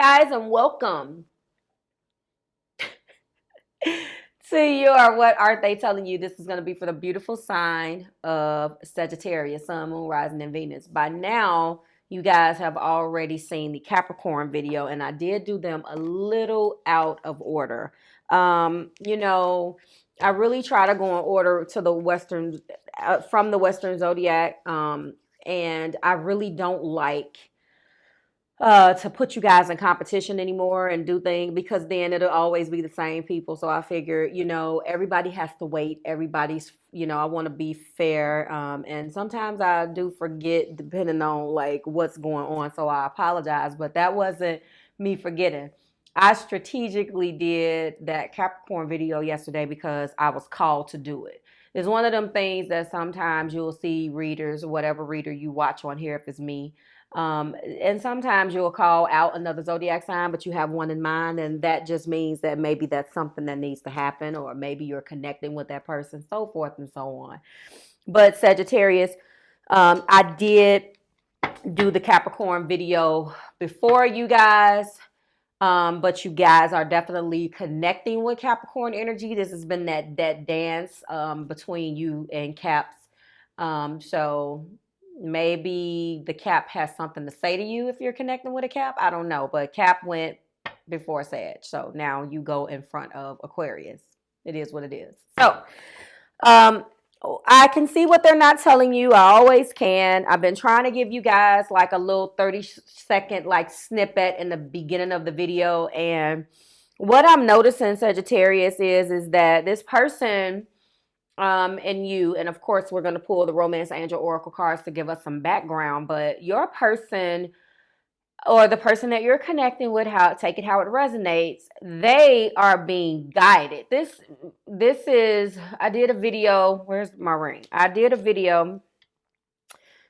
guys, and welcome to your What Aren't They Telling You? This is going to be for the beautiful sign of Sagittarius, Sun, Moon, Rising, and Venus. By now, you guys have already seen the Capricorn video, and I did do them a little out of order. You know, I really try to go in order to the Western, from the Western zodiac, and I really don't like to put you guys in competition anymore and do things because then it'll always be the same people. So I figure, everybody has to wait. Everybody's, I want to be fair. And sometimes I do forget depending on like what's going on. So I apologize, but that wasn't me forgetting. I strategically did that Capricorn video yesterday because I was called to do it. It's one of them things that sometimes you'll see readers, whatever reader you watch on here, if it's me, and sometimes you'll call out another zodiac sign, but you have one in mind, and that just means that maybe that's something that needs to happen, or maybe you're connecting with that person, so forth and so on. But Sagittarius, I did do the Capricorn video before you guys. But you guys are definitely connecting with Capricorn energy. This has been that dance between you and Caps. So maybe the Cap has something to say to you if you're connecting with a Cap. I don't know, but Cap went before Sag. So now you go in front of Aquarius. It is what it is. So I can see what they're not telling you. I always can. I've been trying to give you guys like a little 30-second like snippet in the beginning of the video. And what I'm noticing, Sagittarius, is that this person and you, and of course we're going to pull the Romance Angel Oracle cards to give us some background, but your person or the person that you're connecting with, take it how it resonates, they are being guided. This is, I did a video, where's my ring? I did a video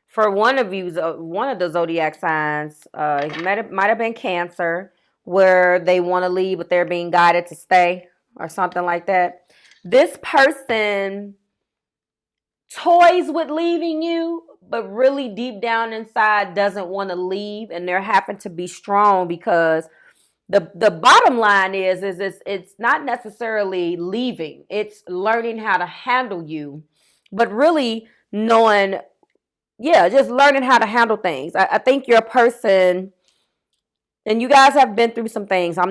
for one of you, one of the zodiac signs, it might have been Cancer, where they want to leave but they're being guided to stay or something like that. This person toys with leaving you, but really deep down inside doesn't want to leave, and they're having to be strong because the bottom line is it's not necessarily leaving, it's learning how to handle you, but really knowing, just learning how to handle things. I think your person, and you guys have been through some things. I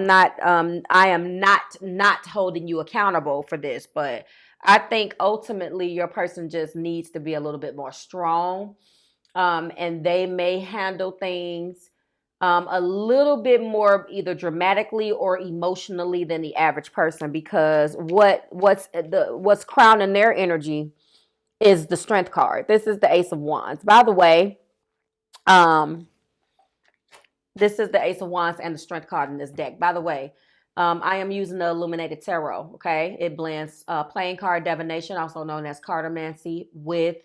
am not holding you accountable for this, but I think ultimately your person just needs to be a little bit more strong. And they may handle things a little bit more either dramatically or emotionally than the average person, because what's crowning their energy is the Strength card. This is the Ace of Wands. By the way, this is the Ace of Wands and the Strength card in this deck. By the way, I am using the Illuminated Tarot, okay? It blends playing card divination, also known as cartomancy, with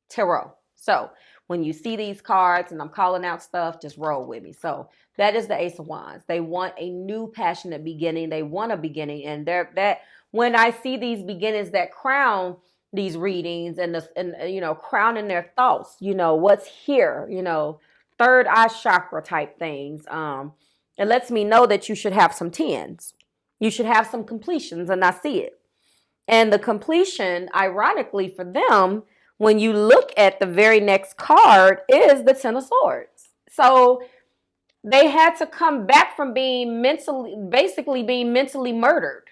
tarot. So when you see these cards and I'm calling out stuff, just roll with me. So that is the Ace of Wands. They want a new passionate beginning. They want a beginning. And when I see these beginnings that crown these readings and crowning their thoughts, what's here, third eye chakra type things. It lets me know that you should have some tens. You should have some completions, and I see it. And the completion, ironically for them, when you look at the very next card, is the Ten of Swords. So they had to come back from being mentally murdered.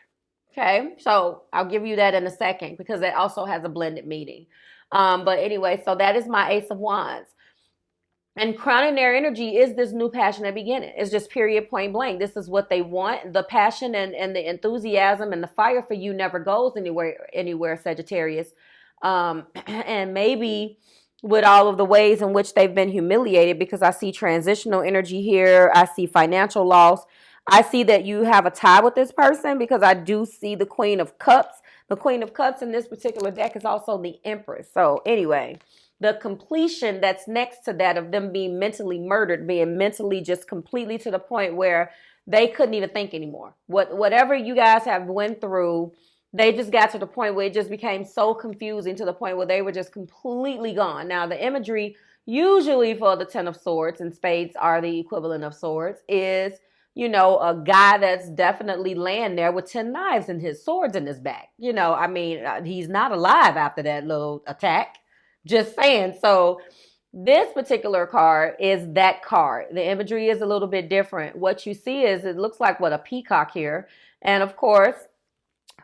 Okay, so I'll give you that in a second because that also has a blended meaning. But anyway, so that is my Ace of Wands. And crowning their energy is this new passionate beginning. It's just period, point blank. This is what they want. The passion and the enthusiasm and the fire for you never goes anywhere, Sagittarius. And maybe with all of the ways in which they've been humiliated, because I see transitional energy here. I see financial loss. I see that you have a tie with this person because I do see the Queen of Cups. The Queen of Cups in this particular deck is also the Empress. So anyway, the completion that's next to that of them being mentally murdered, being mentally just completely to the point where they couldn't even think anymore. Whatever you guys have went through, They just got to the point where it just became so confusing to the point where they were just completely gone. Now, the imagery usually for the Ten of Swords, and spades are the equivalent of swords, is, you know, a guy that's definitely laying there with 10 knives and his swords in his back. You know, I mean, he's not alive after that little attack. Just saying. So this particular card is that card. The imagery is a little bit different. What you see is it looks like what a peacock here. And of course,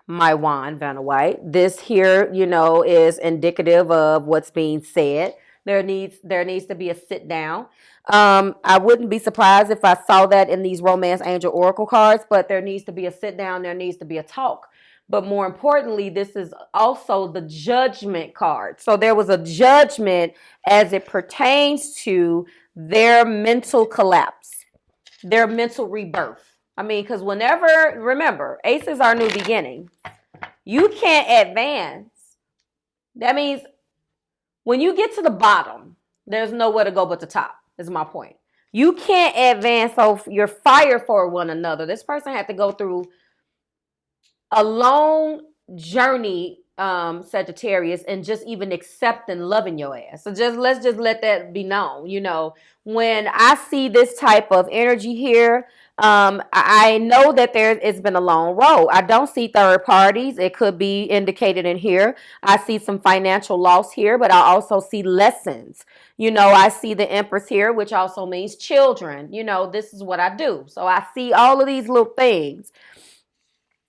my wand, Vanna White. This here, you know, is indicative of what's being said. There needs to be a sit down. I wouldn't be surprised if I saw that in these Romance Angel Oracle cards, but there needs to be a sit down. There needs to be a talk. But more importantly, this is also the judgment card. So there was a judgment as it pertains to their mental collapse, their mental rebirth. I mean, because whenever, remember, aces are new beginning. You can't advance. That means when you get to the bottom, there's nowhere to go but the top, is my point. You can't advance, so you're fire for one another. This person had to go through a long journey, Sagittarius, and just even accepting loving your ass. So let's let that be known. You know, when I see this type of energy here, I know that it's been a long road. I don't see third parties. It could be indicated in here. I see some financial loss here, but I also see lessons. You know, I see the Empress here, which also means children. You know, this is what I do. So I see all of these little things.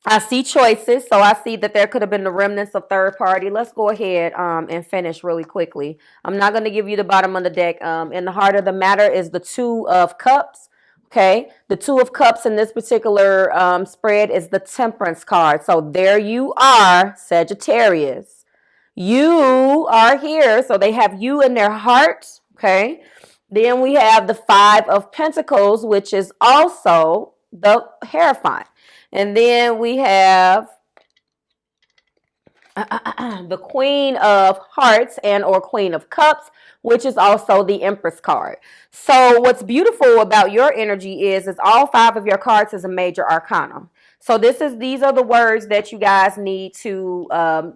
I see choices, so I see that there could have been the remnants of third party. Let's go ahead and finish really quickly. I'm not going to give you the bottom of the deck. In the heart of the matter is the Two of Cups. Okay, the Two of Cups in this particular spread is the Temperance card. So there you are, Sagittarius. You are here, so they have you in their heart. Okay, then we have the Five of Pentacles, which is also the Hierophant. And then we have the Queen of Hearts and or Queen of Cups, which is also the Empress card. So what's beautiful about your energy is all five of your cards is a major arcana. So these are the words that you guys need to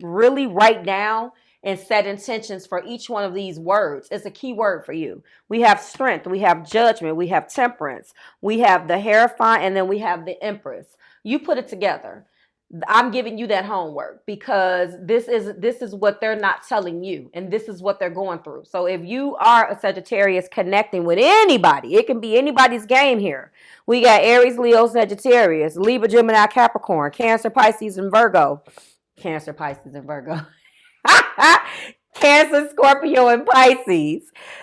really write down and set intentions for each one of these words. It's a key word for you. We have strength, we have judgment, we have temperance, we have the Hierophant, and then we have the Empress. You put it together. I'm giving you that homework because this is what they're not telling you, and this is what they're going through. So if you are a Sagittarius connecting with anybody, it can be anybody's game here. We got Aries, Leo, Sagittarius, Libra, Gemini, Capricorn, Cancer, Pisces, and Virgo. Cancer, Pisces, and Virgo. Cancer, Scorpio, and Pisces.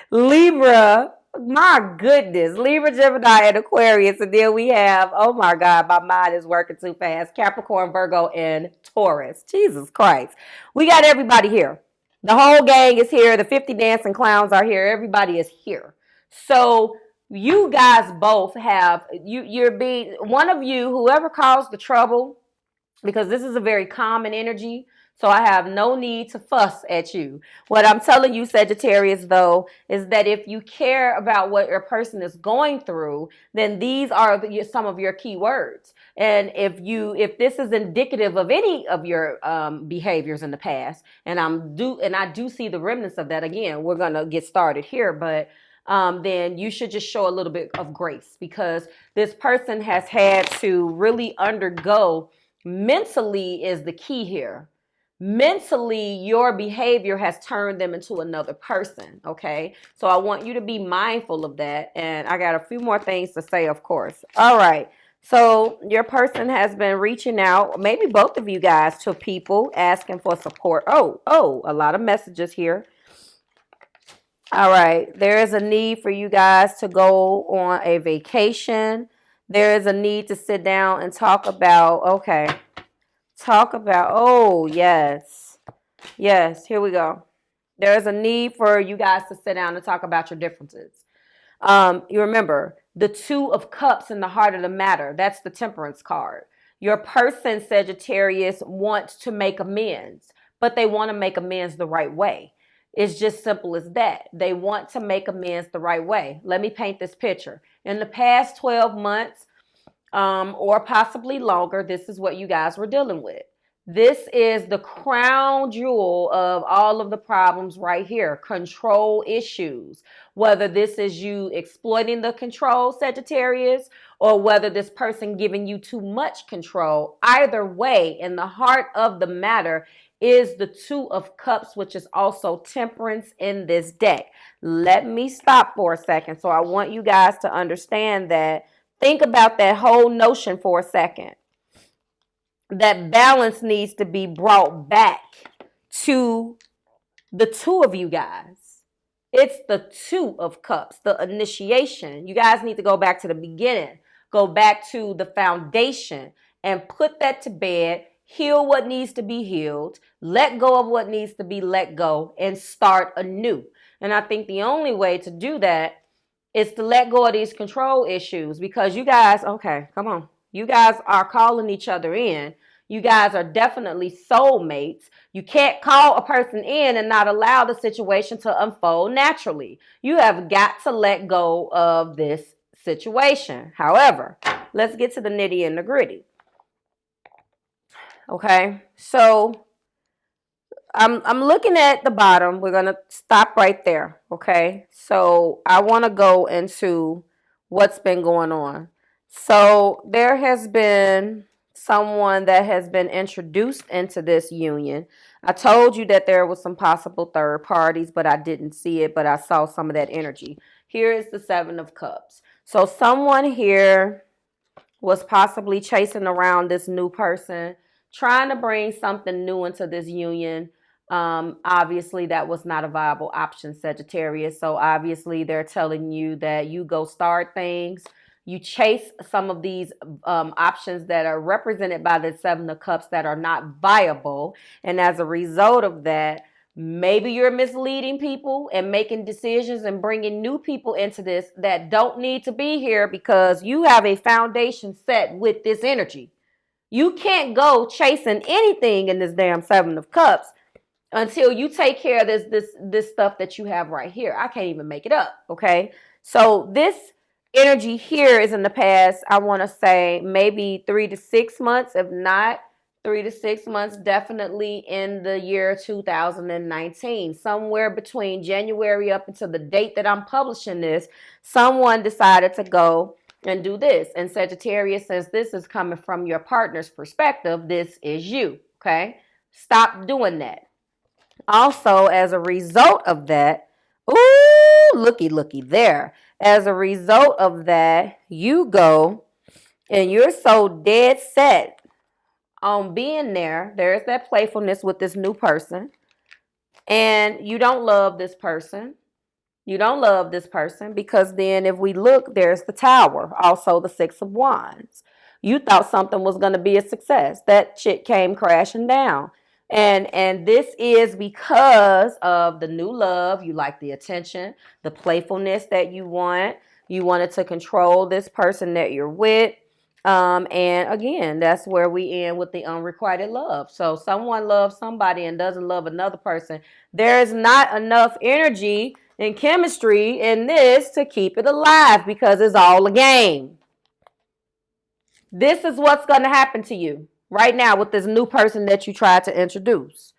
Libra. My goodness, Libra, Gemini, and Aquarius. And then we have, oh my God, my mind is working too fast. Capricorn, Virgo, and Taurus. Jesus Christ. We got everybody here. The whole gang is here. The 50 dancing clowns are here. Everybody is here. So you guys both have, you're being, one of you, whoever caused the trouble, because this is a very common energy. So I have no need to fuss at you. What I'm telling you, Sagittarius, though, is that if you care about what your person is going through, then these are some of your key words. And if this is indicative of any of your behaviors in the past, and I do see the remnants of that. Again, we're gonna get started here, but then you should just show a little bit of grace, because this person has had to really undergo. Mentally is the key here. Mentally, your behavior has turned them into another person, okay? So I want you to be mindful of that. And I got a few more things to say, of course. All right. So your person has been reaching out, maybe both of you guys, to people asking for support. Oh, a lot of messages here. All right. There is a need for you guys to go on a vacation. There is a need to sit down and talk about, oh, yes, here we go. There's a need for you guys to sit down and talk about your differences. You remember, the Two of Cups in the heart of the matter, that's the Temperance card. Your person, Sagittarius, wants to make amends, but they want to make amends the right way. It's just simple as that. They want to make amends the right way. Let me paint this picture. In the past 12 months, or possibly longer, this is what you guys were dealing with. This is the crown jewel of all of the problems right here. Control issues. Whether this is you exploiting the control, Sagittarius, or whether this person giving you too much control. Either way, in the heart of the matter is the Two of Cups, which is also temperance in this deck. Let me stop for a second. So I want you guys to understand that. Think about that whole notion for a second. That balance needs to be brought back to the two of you guys. It's the Two of Cups, the initiation. You guys need to go back to the beginning, go back to the foundation and put that to bed, heal what needs to be healed, let go of what needs to be let go, and start anew. And I think the only way to do that is to let go of these control issues, because you guys, okay, come on. You guys are calling each other in. You guys are definitely soulmates. You can't call a person in and not allow the situation to unfold naturally. You have got to let go of this situation. However, let's get to the nitty and the gritty. Okay, so I'm looking at the bottom. We're going to stop right there. Okay, so I want to go into what's been going on. So there has been someone that has been introduced into this union. I told you that there was some possible third parties, but I didn't see it, but I saw some of that energy. Here is the Seven of Cups. So someone here was possibly chasing around this new person, trying to bring something new into this union. Obviously, that was not a viable option, Sagittarius. So obviously, they're telling you that you go start things. You chase some of these options that are represented by the Seven of Cups that are not viable. And as a result of that, maybe you're misleading people and making decisions and bringing new people into this that don't need to be here, because you have a foundation set with this energy. You can't go chasing anything in this damn Seven of Cups until you take care of this stuff that you have right here. I can't even make it up, okay? So this energy here is in the past, I want to say maybe 3 to 6 months, if not 3 to 6 months, definitely in the year 2019. Somewhere between January up until the date that I'm publishing this, someone decided to go and do this. And Sagittarius, since this is coming from your partner's perspective, this is you, okay? Stop doing that. Also, as a result of that, ooh, looky there. As a result of that, you go and you're so dead set on being there. There's that playfulness with this new person. And you don't love this person. You don't love this person, because then if we look, there's the Tower, also the Six of Wands. You thought something was going to be a success. That shit came crashing down. And this is because of the new love. You like the attention, the playfulness that you want. You wanted to control this person that you're with. And again, that's where we end with the unrequited love. So someone loves somebody and doesn't love another person. There is not enough energy and chemistry in this to keep it alive, because it's all a game. This is what's going to happen to you right now with this new person that you tried to introduce.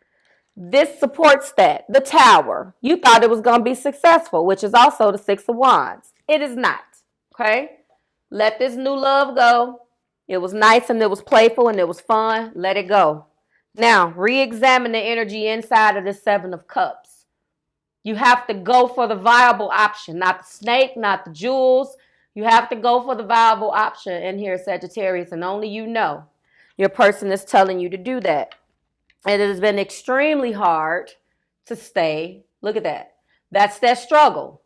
This supports that. The Tower. You thought it was going to be successful, which is also the Six of Wands. It is not. Okay? Let this new love go. It was nice and it was playful and it was fun. Let it go. Now, re-examine the energy inside of the Seven of Cups. You have to go for the viable option, not the snake, not the jewels. You have to go for the viable option in here, Sagittarius, and only you know. Your person is telling you to do that. It has been extremely hard to stay. Look at that. That's that struggle.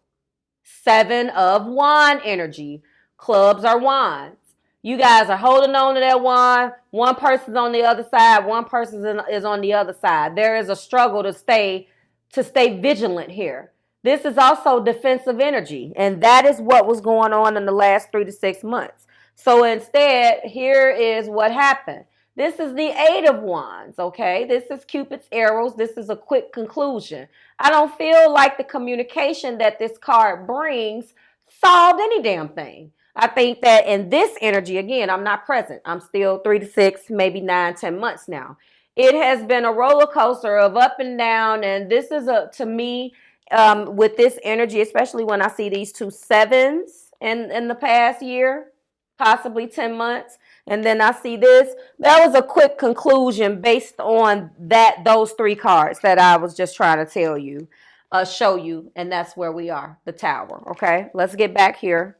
Seven of Wand energy. Clubs are wands. You guys are holding on to that wand. One person's on the other side. One person is on the other side. There is a struggle to stay vigilant here. This is also defensive energy. And that is what was going on in the last 3 to 6 months. So instead, here is what happened. This is the Eight of Wands, okay? This is Cupid's arrows. This is a quick conclusion. I don't feel like the communication that this card brings solved any damn thing. I think that in this energy, again, I'm not present. I'm still 3 to 6, maybe 9, 10 months now. It has been a roller coaster of up and down. And this is to me, with this energy, especially when I see these two sevens in the past year, possibly 10 months. And then I see this. That was a quick conclusion based on those three cards that I was just trying to tell you, show you. And that's where we are, the Tower. Okay, let's get back here.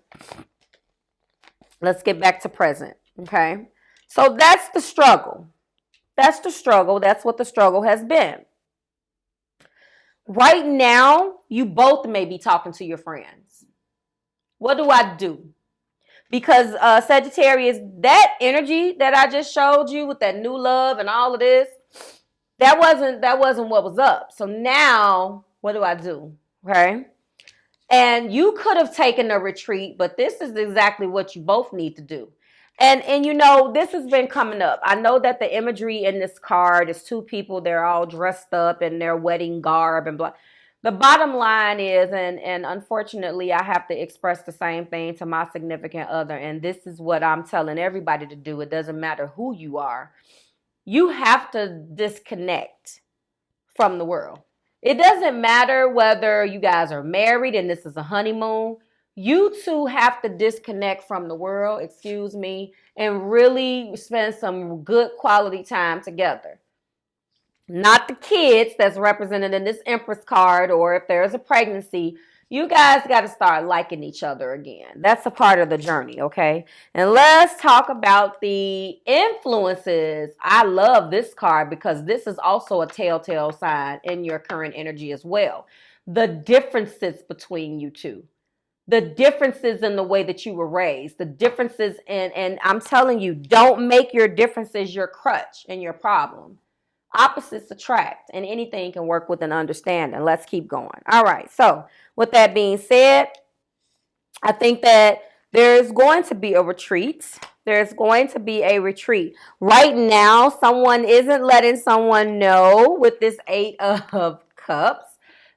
Let's get back to present. Okay, so that's the struggle. That's the struggle. That's what the struggle has been. Right now, you both may be talking to your friends. What do I do? Because Sagittarius, that energy that I just showed you with that new love and all of this, that wasn't what was up. So now, what do I do? Okay. And you could have taken a retreat, but this is exactly what you both need to do. And you know, this has been coming up. I know that the imagery in this card is two people, they're all dressed up in their wedding garb and blah. The bottom line is, and unfortunately, I have to express the same thing to my significant other, and this is what I'm telling everybody to do. It doesn't matter who you are. You have to disconnect from the world. It doesn't matter whether you guys are married and this is a honeymoon. You two have to disconnect from the world, excuse me, and really spend some good quality time together. Not the kids that's represented in this Empress card, or if there's a pregnancy, you guys got to start liking each other again. That's a part of the journey, okay? And let's talk about the influences. I love this card because this is also a telltale sign in your current energy as well. The differences between you two. The differences in the way that you were raised. The differences and I'm telling you, don't make your differences your crutch and your problem. Opposites attract, and anything can work with an understanding. Let's keep going. All right. So with that being said, I think that there's going to be a retreat. There's going to be a retreat. Right now, someone isn't letting someone know with this 8 of Cups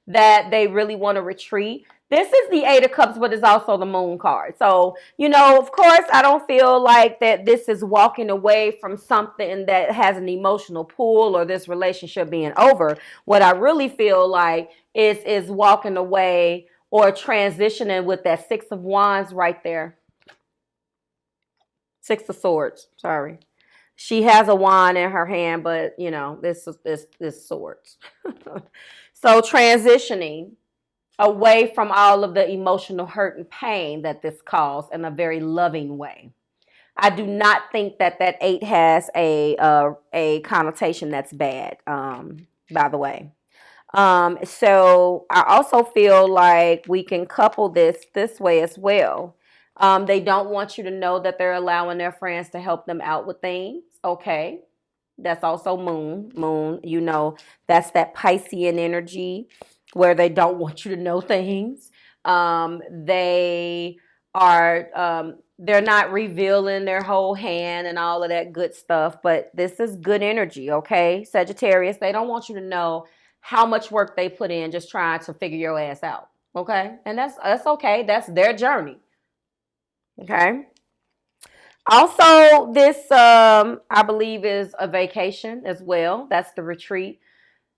that they really want to retreat. This is the 8 of Cups, but it's also the Moon card. So, you know, of course, I don't feel like that this is walking away from something that has an emotional pull or this relationship being over. What I really feel like is walking away or transitioning with that 6 of Wands right there. 6 of Swords, sorry. She has a wand in her hand, but, you know, this is swords. So transitioning away from all of the emotional hurt and pain that this caused in a very loving way. I do not think that 8 has a connotation that's bad, by the way. So I also feel like we can couple this way as well. They don't want you to know that they're allowing their friends to help them out with things. Okay. That's also moon, you know, that's that Piscean energy where they don't want you to know things. They are, they're not revealing their whole hand and all of that good stuff, but this is good energy, okay? Sagittarius, they don't want you to know how much work they put in just trying to figure your ass out, okay? And that's okay. That's their journey, okay? Also, this, I believe, is a vacation as well. That's the retreat.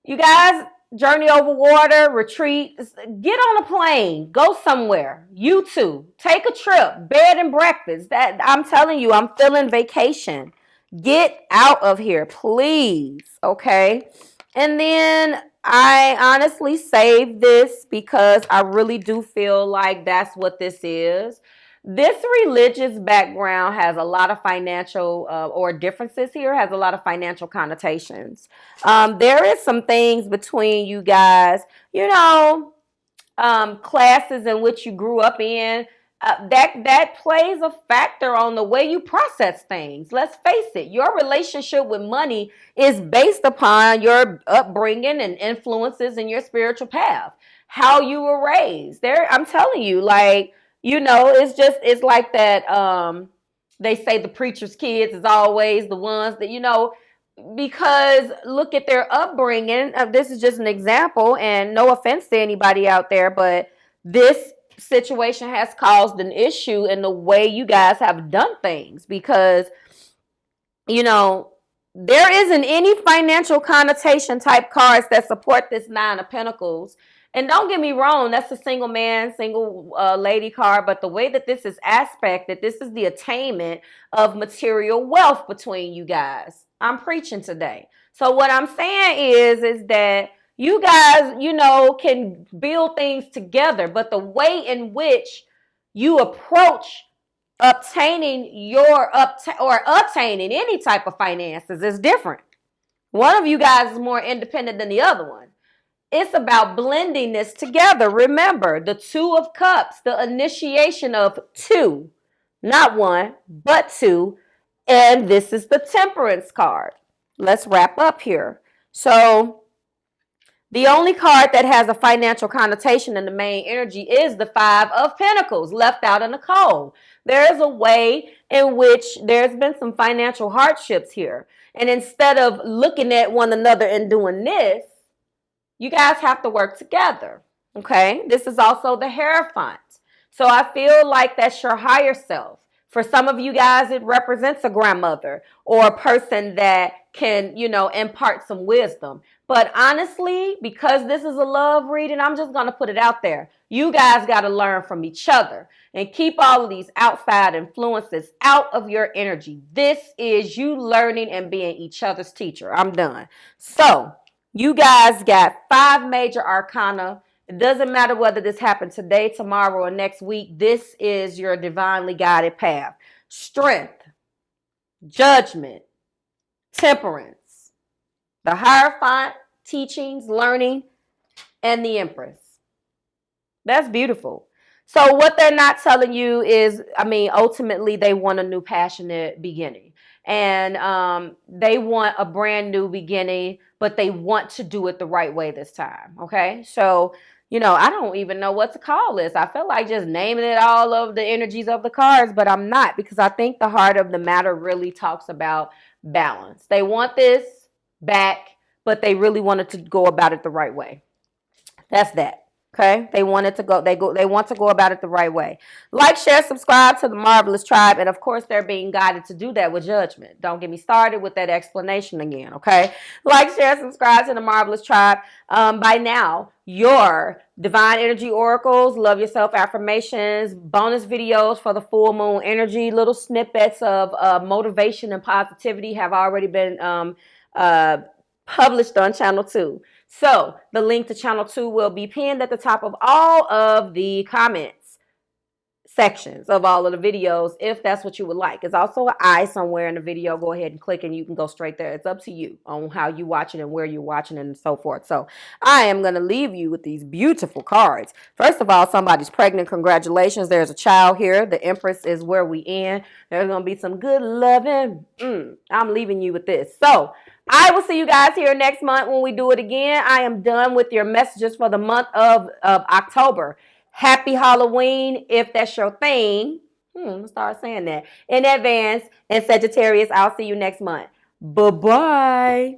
You guys, journey over water, retreat, get on a plane, go somewhere. You two, take a trip, bed and breakfast. That I'm telling you, I'm feeling vacation. Get out of here, please, okay? And then I honestly saved this because I really do feel like that's what this is. This religious background has a lot of financial or differences here, has a lot of financial connotations. There is some things between you guys, you know, classes in which you grew up in. That plays a factor on the way you process things. Let's face it, your relationship with money is based upon your upbringing and influences in your spiritual path, how you were raised. I'm telling you, like, you know, it's like that. They say the preacher's kids is always the ones that, you know, because look at their upbringing. This is just an example, and no offense to anybody out there, but this situation has caused an issue in the way you guys have done things because, you know, there isn't any financial connotation type cards that support this Nine of Pentacles. And don't get me wrong, that's a single man, single lady card. But the way that this is aspected, this is the attainment of material wealth between you guys. I'm preaching today. So what I'm saying is that you guys, you know, can build things together. But the way in which you approach obtaining obtaining any type of finances is different. One of you guys is more independent than the other one. It's about blending this together. Remember, the Two of Cups, the initiation of two, not one, but two. And this is the Temperance card. Let's wrap up here. So the only card that has a financial connotation in the main energy is the Five of Pentacles, left out in the cold. There is a way in which there's been some financial hardships here. And instead of looking at one another and doing this, you guys have to work together, okay? This is also the Hierophant. So I feel like that's your higher self. For some of you guys, it represents a grandmother or a person that can, you know, impart some wisdom. But honestly, because this is a love reading, I'm just going to put it out there. You guys got to learn from each other and keep all of these outside influences out of your energy. This is you learning and being each other's teacher. I'm done. So you guys got 5 major arcana. It doesn't matter whether this happened today, tomorrow, or next week. This is your divinely guided path. Strength, judgment, temperance, the Hierophant, teachings, learning, and the Empress. That's beautiful. So what they're not telling you is, I mean, ultimately they want a new passionate beginning. And they want a brand new beginning, but they want to do it the right way this time. Okay. So, you know, I don't even know what to call this. I feel like just naming it all of the energies of the cards, but I'm not, because I think the heart of the matter really talks about balance. They want this back, but they really wanted to go about it the right way. That's that. Okay, they want to go about it the right way. Like, share, subscribe to the Marvelous Tribe, and of course, they're being guided to do that with judgment. Don't get me started with that explanation again. Okay, like, share, subscribe to the Marvelous Tribe. By now, your divine energy oracles, love yourself affirmations, bonus videos for the full moon energy, little snippets of motivation and positivity have already been published on channel 2. So the link to channel 2 will be pinned at the top of all of the comments sections of all of the videos, if that's what you would like. It's also an eye somewhere in the video. Go ahead and click and you can go straight there. It's up to you on how you watch it and where you're watching it and so forth. So I am going to leave you with these beautiful cards. First of all, somebody's pregnant. Congratulations. There's a child here. The Empress is where we in. There's going to be some good loving. I'm leaving you with this. So I will see you guys here next month when we do it again. I am done with your messages for the month of October. Happy Halloween, if that's your thing. Let's start saying that in advance. And Sagittarius, I'll see you next month. Bye-bye.